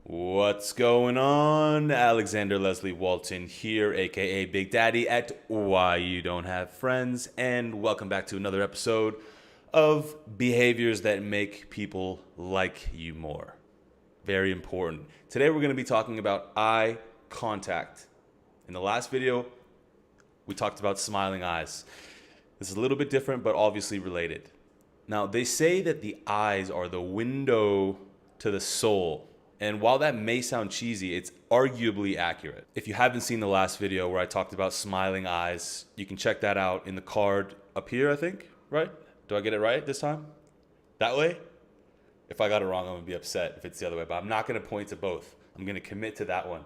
What's going on? Alexander Leslie Walton here, aka Big Daddy at Why You Don't Have Friends, and welcome back to another episode of behaviors that make people like you more. Very important. Today we're going to be talking about eye contact. In the last video, we talked about smiling eyes. This is a little bit different, but obviously related. Now, they say that the eyes are the window to the soul. And while that may sound cheesy, it's arguably accurate. If you haven't seen the last video where I talked about smiling eyes, you can check that out in the card up here, I think, right? Do I get it right this time? That way? If I got it wrong, I'm gonna be upset if it's the other way, but I'm not gonna point to both. I'm gonna commit to that one.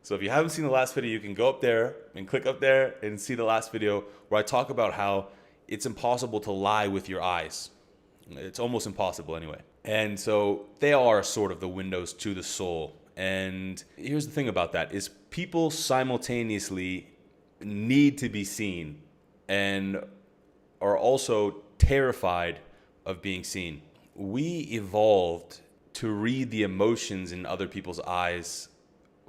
So if you haven't seen the last video, you can go up there and click up there and see the last video where I talk about how it's impossible to lie with your eyes. It's almost impossible anyway. And so they are sort of the windows to the soul. And here's the thing about that is people simultaneously need to be seen and are also terrified of being seen. We evolved to read the emotions in other people's eyes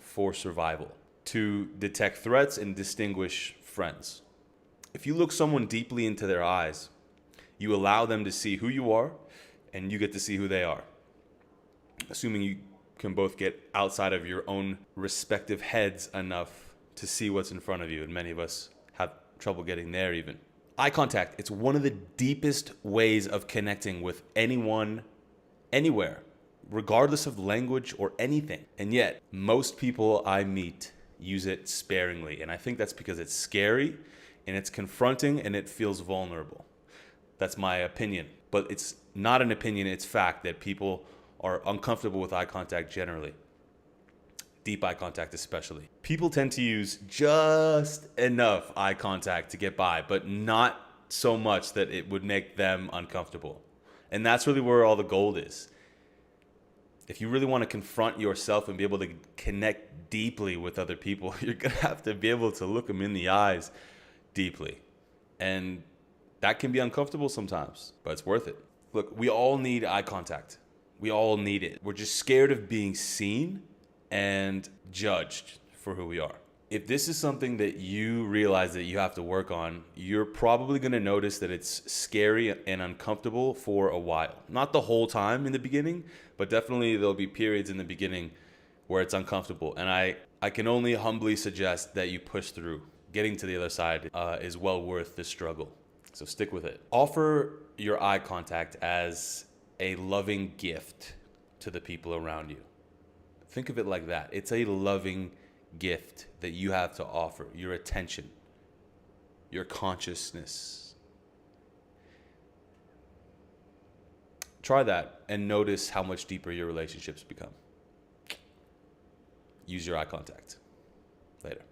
for survival, to detect threats and distinguish friends. If you look someone deeply into their eyes, you allow them to see who you are, and you get to see who they are. Assuming you can both get outside of your own respective heads enough to see what's in front of you, and many of us have trouble getting there even. Eye contact, it's one of the deepest ways of connecting with anyone, anywhere, regardless of language or anything. And yet, most people I meet use it sparingly, and I think that's because it's scary, and it's confronting, and it feels vulnerable. That's my opinion. But it's not an opinion, it's fact that people are uncomfortable with eye contact generally. Deep eye contact especially. People tend to use just enough eye contact to get by, but not so much that it would make them uncomfortable. And that's really where all the gold is. If you really want to confront yourself and be able to connect deeply with other people, you're going to have to be able to look them in the eyes deeply. And that can be uncomfortable sometimes, but it's worth it. Look, we all need eye contact. We all need it. We're just scared of being seen and judged for who we are. If this is something that you realize that you have to work on, you're probably going to notice that it's scary and uncomfortable for a while. Not the whole time in the beginning, but definitely there'll be periods in the beginning where it's uncomfortable. And I can only humbly suggest that you push through. Getting to the other side is well worth the struggle. So stick with it. Offer your eye contact as a loving gift to the people around you. Think of it like that. It's a loving gift that you have to offer. Your attention, your consciousness. Try that and notice how much deeper your relationships become. Use your eye contact. Later.